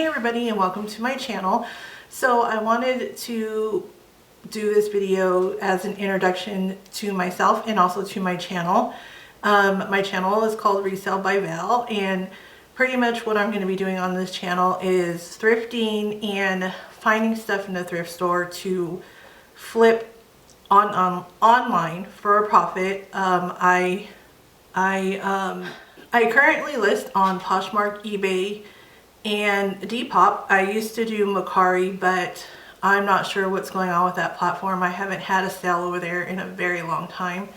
Hey everybody, and welcome to my channel. So I wanted to do this video as an introduction to myself and also to my channel. My channel is called Resell by Val, and pretty much what I'm going to be doing on this channel is thrifting and finding stuff in the thrift store to flip online for a profit. I currently list on Poshmark, eBay, and Depop. I used to do Mercari, but I'm not sure what's going on with that platform. I haven't had a sale over there in a very long time.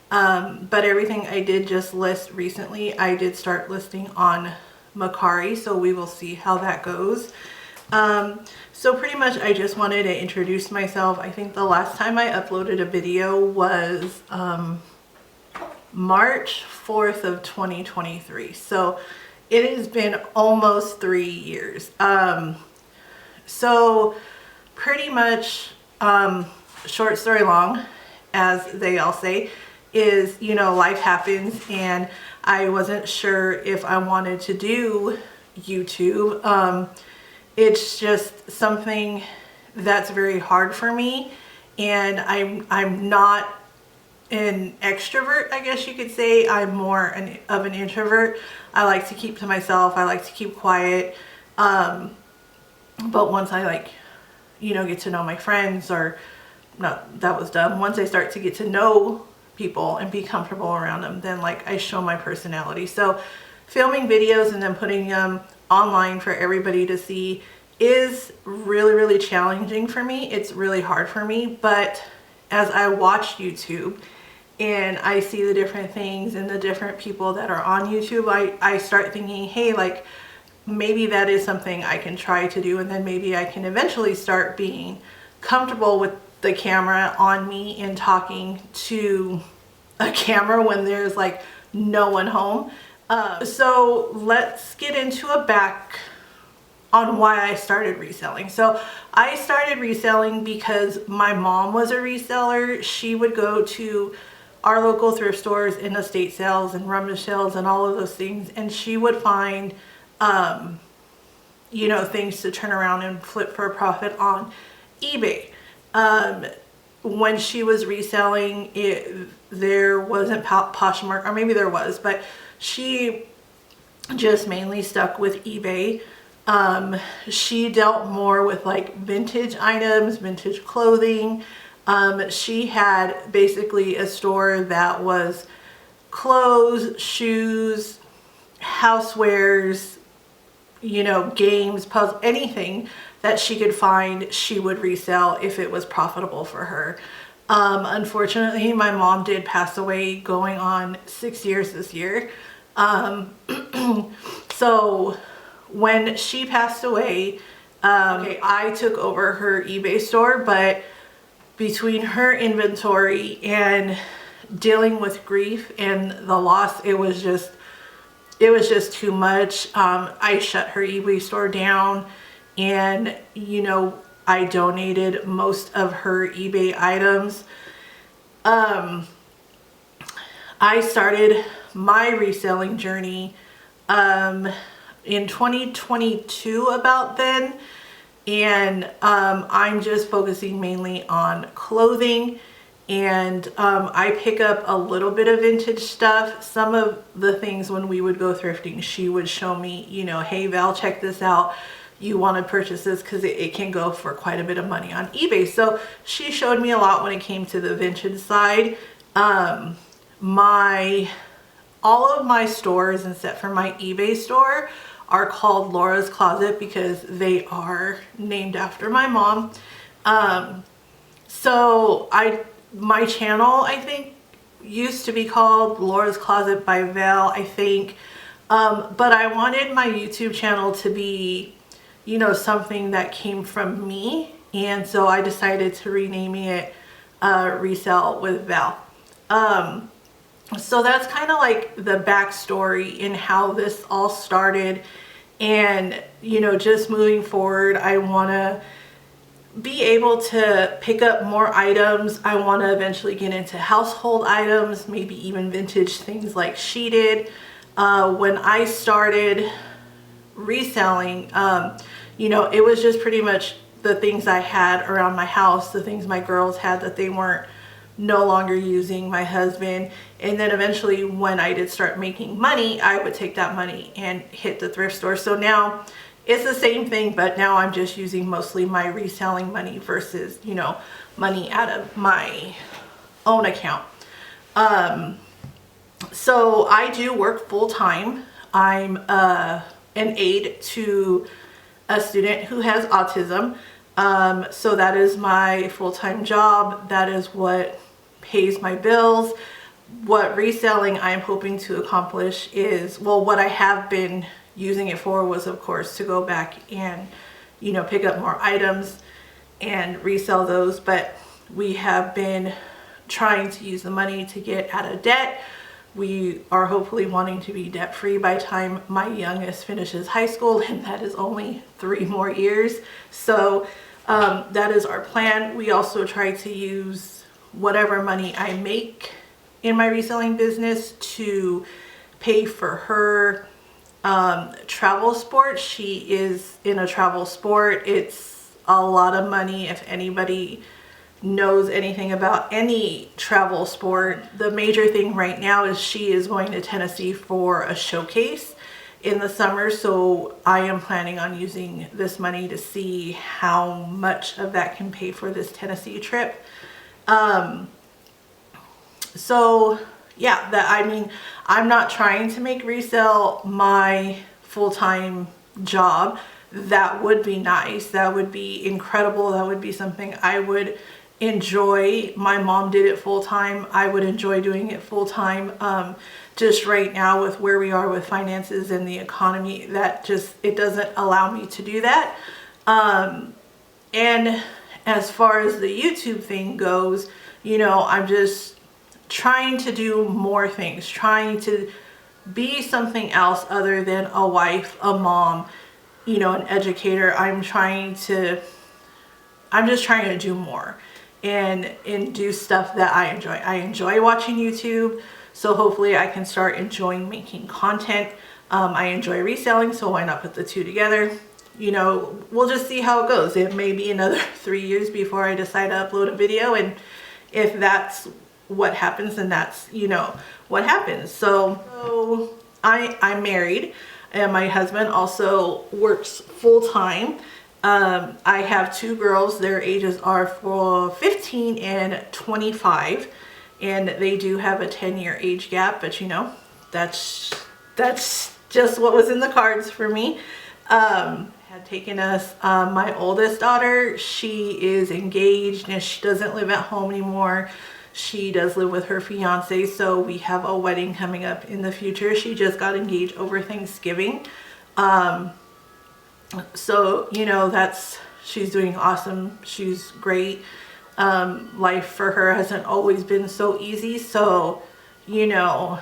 But everything I did just list recently, I did start listing on Mercari, so we will see how that goes. So pretty much I just wanted to introduce myself. I think the last time I uploaded a video was March 4th of 2023. So it has been almost 3 years. So pretty much, short story long, as they all say, is, you know, life happens and I wasn't sure if I wanted to do YouTube. It's just something that's very hard for me, and I'm not an extrovert, I guess you could say. I'm more of an introvert. I like to keep to myself. I like to keep quiet. But once I get to know my friends, or not, that was dumb. Once I start to get to know people and be comfortable around them, then I show my personality. So filming videos and then putting them online for everybody to see is really, really challenging for me. It's really hard for me. But as I watch YouTube and I see the different things and the different people that are on YouTube, I start thinking, hey, maybe that is something I can try to do, and then maybe I can eventually start being comfortable with the camera on me and talking to a camera when there's no one home. So let's get into a back on why I started reselling. So I started reselling because my mom was a reseller. She would go to our local thrift stores and estate sales and rummage sales and all of those things, and she would find things to turn around and flip for a profit on eBay. When she was reselling it, there wasn't Poshmark, or maybe there was, but she just mainly stuck with eBay. She dealt more with vintage items, vintage clothing. She had basically a store that was clothes, shoes, housewares, games, puzzles, anything that she could find, she would resell if it was profitable for her. Unfortunately, my mom did pass away going on 6 years this year. So when she passed away, I took over her eBay store, but between her inventory and dealing with grief and the loss, it was just too much. I shut her eBay store down, and I donated most of her eBay items. I started my reselling journey in 2022, about then, and I'm just focusing mainly on clothing, and I pick up a little bit of vintage stuff. Some of the things when we would go thrifting, she would show me, hey Val, check this out, you want to purchase this because it can go for quite a bit of money on eBay. So she showed me a lot when it came to the vintage side. All of my stores, except for my eBay store, are called Laura's Closet because they are named after my mom. So my channel, I think, used to be called Laura's Closet by Val, I think. But I wanted my YouTube channel to be, something that came from me. And so I decided to rename it Resell with Val. So that's kind of the backstory in how this all started. And, just moving forward, I want to be able to pick up more items. I want to eventually get into household items, maybe even vintage things like she did. When I started reselling, you know, it was just pretty much the things I had around my house, the things my girls had that they weren't no longer using, my husband. And then eventually when I did start making money, I would take that money and hit the thrift store. So now it's the same thing, but now I'm just using mostly my reselling money versus, you know, money out of my own account. So I do work full-time. I'm an aide to a student who has autism. So that is my full-time job. That is what pays my bills. What reselling I'm hoping to accomplish is, well, what I have been using it for was, of course, to go back and, you know, pick up more items and resell those. But we have been trying to use the money to get out of debt. We are hopefully wanting to be debt-free by the time my youngest finishes high school, and that is only 3 more years. So that is our plan. We also try to use whatever money I make in my reselling business to pay for her travel sport. She is in a travel sport. It's a lot of money. If anybody knows anything about any travel sport, the major thing right now is she is going to Tennessee for a showcase in the summer. So I am planning on using this money to see how much of that can pay for this Tennessee trip. So yeah, I mean, I'm not trying to make resell my full-time job. That would be nice. That would be incredible. That would be something I would enjoy. My mom did it full-time. I would enjoy doing it full-time. Just right now with where we are with finances and the economy, that just, it doesn't allow me to do that. And as far as the YouTube thing goes, you know, I'm just trying to do more things, trying to be something else other than a wife, a mom, you know, an educator. I'm just trying to do more and do stuff that I enjoy. I enjoy watching YouTube, so hopefully I can start enjoying making content. I enjoy reselling, so why not put the two together? You know, we'll just see how it goes. It may be another 3 years before I decide to upload a video, and if that's what happens, then that's, you know, what happens. So I'm married, and my husband also works full-time. I have 2 girls. Their ages are 15 and 25, and they do have a 10-year age gap, but you know, that's just what was in the cards for me. Had taken us, my oldest daughter, she is engaged and she doesn't live at home anymore. She does live with her fiance, so we have a wedding coming up in the future. She just got engaged over Thanksgiving. So, you know, she's doing awesome. She's great. Life for her hasn't always been so easy. So, you know,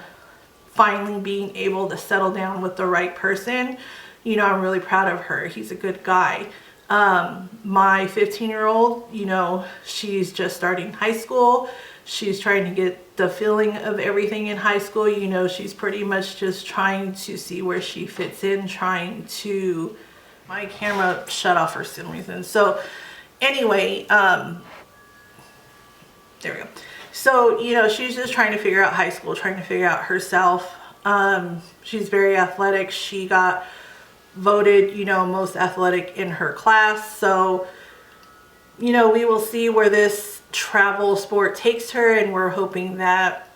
finally being able to settle down with the right person, you know, I'm really proud of her. He's a good guy. My 15-year-old, you know, she's just starting high school. She's trying to get the feeling of everything in high school. You know, she's pretty much just trying to see where she fits in, my camera shut off for some reason. So anyway, there we go. So, you know, she's just trying to figure out high school, trying to figure out herself. She's very athletic. She got voted, you know, most athletic in her class. So, you know, we will see where this travel sport takes her, and we're hoping that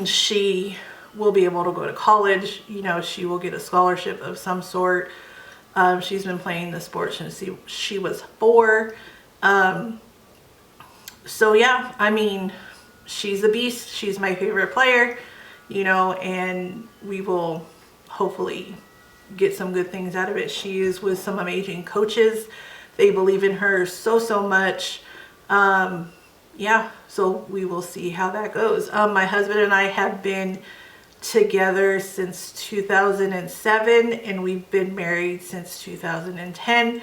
she will be able to go to college. You know, she will get a scholarship of some sort. She's been playing the sport since she was 4. So yeah, I mean, she's a beast. She's my favorite player, you know, and we will hopefully get some good things out of it. She is with some amazing coaches. They believe in her so much. Yeah, so we will see how that goes. My husband and I have been together since 2007, and we've been married since 2010.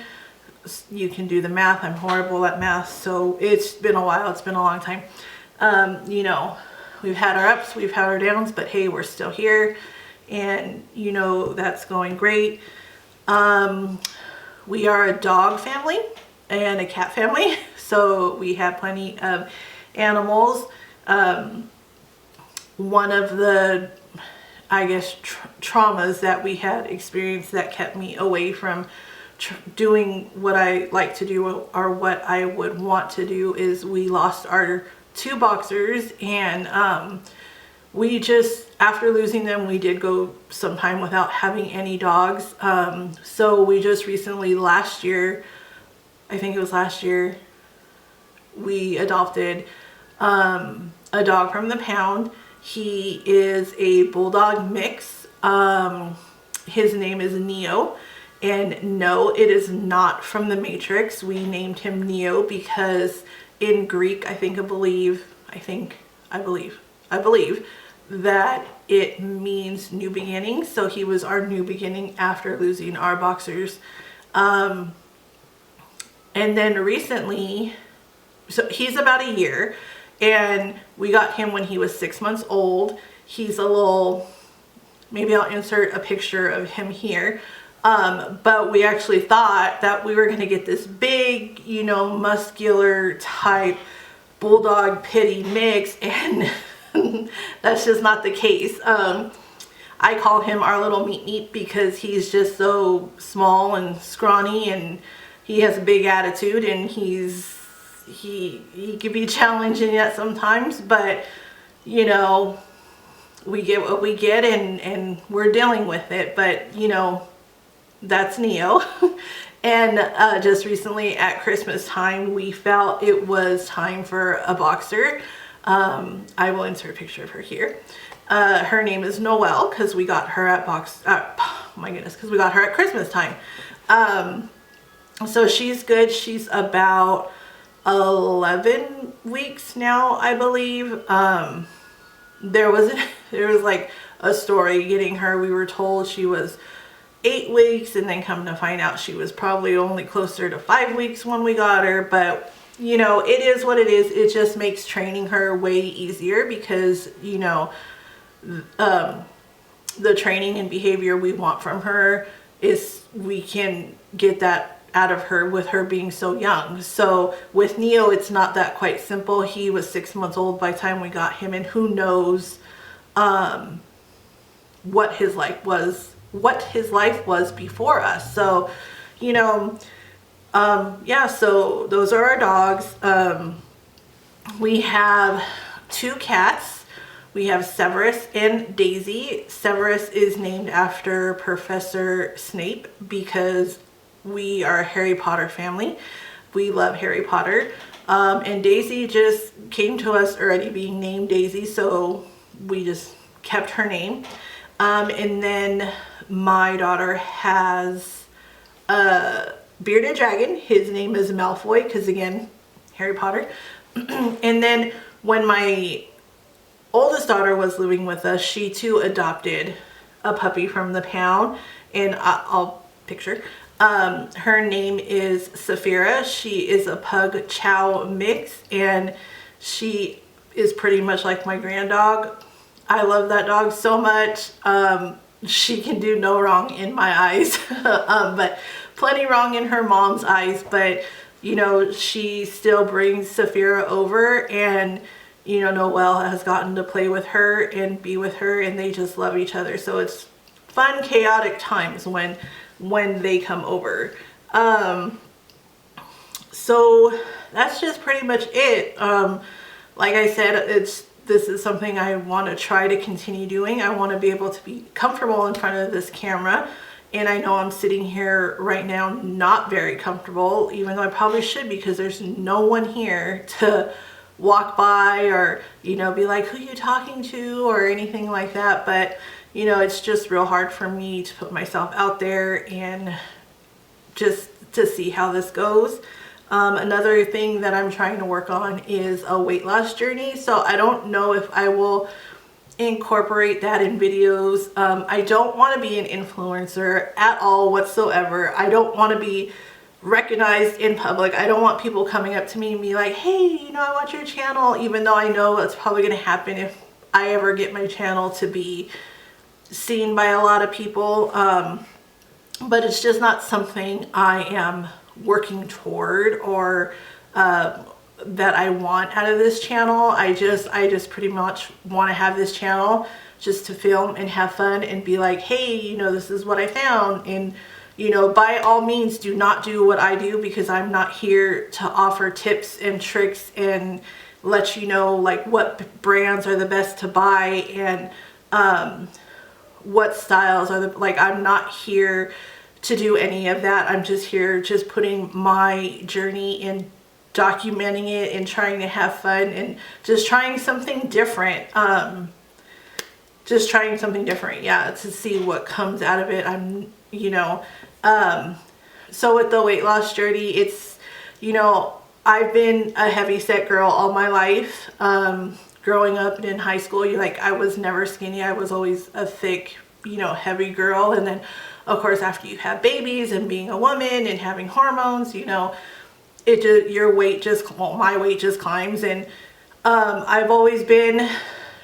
You can do the math. I'm horrible at math, so it's been a while. It's been a long time. You know, we've had our ups, we've had our downs, but hey, we're still here, and you know, that's going great. We are a dog family and a cat family, so we have plenty of animals. One of the, I guess, traumas that we had experienced that kept me away from doing what I like to do or what I would want to do is we lost our 2 boxers, and we just, after losing them, we did go some time without having any dogs. So we just recently, last year, I think it was last year, we adopted a dog from the pound. He is a bulldog mix. His name is Neo. And no, it is not from the Matrix. We named him Neo because in Greek, I believe that it means new beginning. So he was our new beginning after losing our boxers. And then recently, so he's about a year, and we got him when he was 6 months old. He's a little, maybe I'll insert a picture of him here. But we actually thought that we were going to get this big, you know, muscular type bulldog pitty mix, and that's just not the case. I call him our little meat because he's just so small and scrawny, and he has a big attitude, and he can be challenging yet sometimes, but you know, we get what we get, and we're dealing with it. But you know, that's Neo. And just recently at Christmas time, we felt it was time for a boxer. I will insert a picture of her here. Her name is Noelle because we got her at because we got her at Christmas time. So she's good. She's about 11 weeks now, I believe. There was like a story getting her. We were told she was 8 weeks, and then come to find out she was probably only closer to 5 weeks when we got her. But you know, it is what it is. It just makes training her way easier because, you know, the training and behavior we want from her is, we can get that out of her with her being so young. So with Neo, it's not that quite simple. He was 6 months old by the time we got him, and who knows what his life was before us. So, you know, yeah, so those are our dogs. We have 2 cats. We have Severus and Daisy. Severus is named after Professor Snape because we are a Harry Potter family. We love Harry Potter. And Daisy just came to us already being named Daisy, so we just kept her name. And then my daughter has a bearded dragon. His name is Malfoy because, again, Harry Potter. And then when my oldest daughter was living with us, she too adopted a puppy from the pound, and I'll picture. Her name is Saphira. She is a pug chow mix, and she is pretty much like my grand dog. I love that dog so much. She can do no wrong in my eyes, but plenty wrong in her mom's eyes. But you know, she still brings Saphira over, and you know, Noelle has gotten to play with her and be with her, and they just love each other. So it's fun, chaotic times when they come over. So that's just pretty much it. Like I said, this is something I want to try to continue doing. I want to be able to be comfortable in front of this camera. And I know I'm sitting here right now not very comfortable, even though I probably should, because there's no one here to walk by or, you know, be like, who are you talking to or anything like that. But, you know, it's just real hard for me to put myself out there and just to see how this goes. Another thing that I'm trying to work on is a weight loss journey. So I don't know if I will incorporate that in videos. I don't want to be an influencer at all whatsoever. I don't want to be recognized in public. I don't want people coming up to me and be like, hey, you know, I want your channel, even though I know that's probably going to happen if I ever get my channel to be seen by a lot of people. but it's just not something I am working toward or that I want out of this channel. I just pretty much want to have this channel just to film and have fun and be like, hey, you know, this is what I found. And, you know, by all means, do not do what I do, because I'm not here to offer tips and tricks and let you know like what brands are the best to buy and what styles are the, like, I'm not here to do any of that. I'm just here just putting my journey in, documenting it and trying to have fun and just trying something different. Just trying something different, yeah, to see what comes out of it. I'm, you know, so with the weight loss journey, it's, you know, I've been a heavy set girl all my life. Growing up and in high school, I was never skinny. I was always a thick, you know, heavy girl. And then of course, after you have babies and being a woman and having hormones, you know, it just, your weight just, well, my weight just climbs. And I've always been,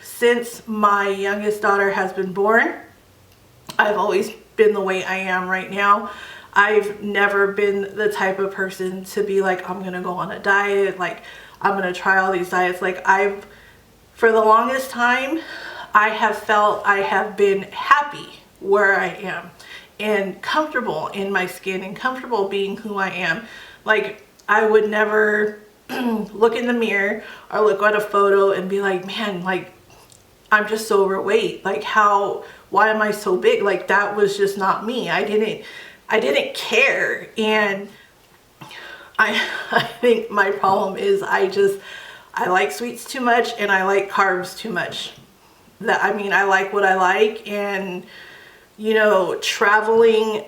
since my youngest daughter has been born, I've always been the way I am right now. I've never been the type of person to be like, I'm gonna go on a diet, like I'm gonna try all these diets. Like, for the longest time, I have felt I have been happy where I am and comfortable in my skin and comfortable being who I am. Like, I would never look in the mirror or look at a photo and be like, man, like, I'm just so overweight. Like, why am I so big? Like, that was just not me. I didn't care. And I think my problem is I like sweets too much and I like carbs too much. I like what I like, and, you know, traveling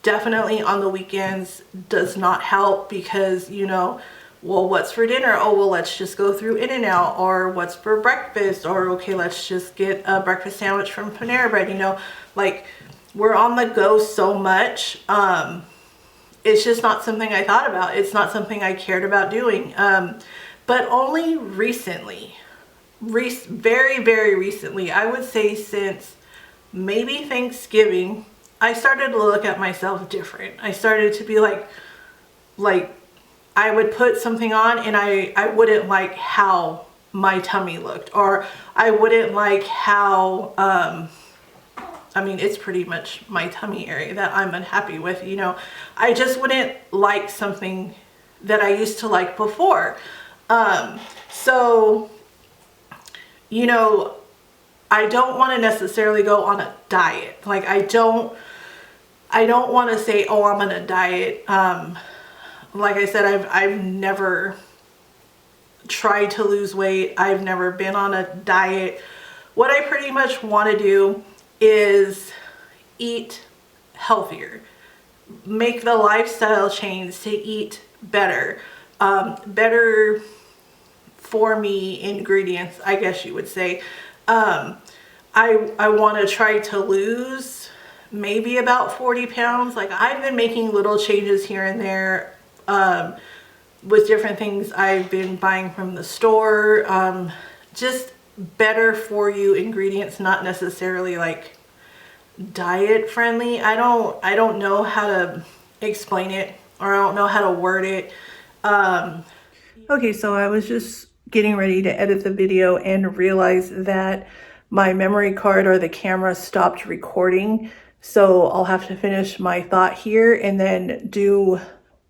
definitely on the weekends does not help, because, you know, well, what's for dinner? Oh, well, let's just go through In-N-Out. Or what's for breakfast? Or, okay, let's just get a breakfast sandwich from Panera Bread. You know, like, we're on the go so much. It's just not something I thought about. It's not something I cared about doing. But only recently, very, very recently, I would say since maybe Thanksgiving, I started to look at myself different. I started to be like I would put something on and I wouldn't like how my tummy looked, or I wouldn't like how, I mean, it's pretty much my tummy area that I'm unhappy with, you know. I just wouldn't like something that I used to like before. So, you know, I don't want to necessarily go on a diet. Like, I don't want to say, oh, I'm on a diet. Like I said, I've never tried to lose weight. I've never been on a diet. What I pretty much want to do is eat healthier, make the lifestyle change to eat better, better for me ingredients, I guess you would say. I want to try to lose maybe about 40 pounds. Like, I've been making little changes here and there with different things I've been buying from the store. Just better for you ingredients, not necessarily like diet friendly. I don't know how to explain it, or I don't know how to word it. Okay, so I was just getting ready to edit the video and realized that my memory card or the camera stopped recording. So I'll have to finish my thought here and then do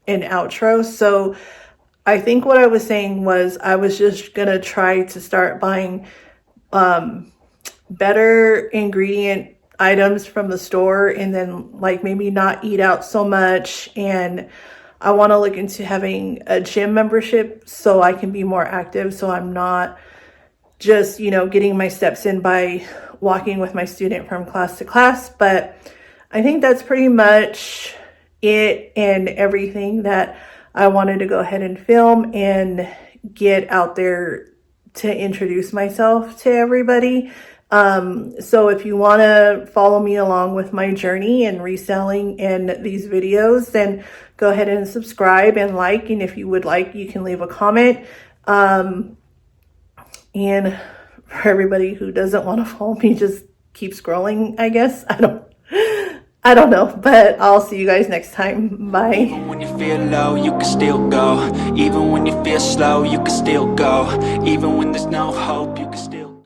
an outro. So I think what I was saying was I was just gonna try to start buying better ingredient items from the store, and then like maybe not eat out so much. And I want to look into having a gym membership so I can be more active, so I'm not just, you know, getting my steps in by walking with my student from class to class. But I think that's pretty much it and everything that I wanted to go ahead and film and get out there to introduce myself to everybody. So if you want to follow me along with my journey and reselling in these videos, then go ahead and subscribe and like, and if you would like, you can leave a comment. And for everybody who doesn't want to follow me, just keep scrolling, I guess. I don't know, but I'll see you guys next time. Bye. Even when you feel low, you can still go. Even when you feel slow, you can still go. Even when there's no hope, you can still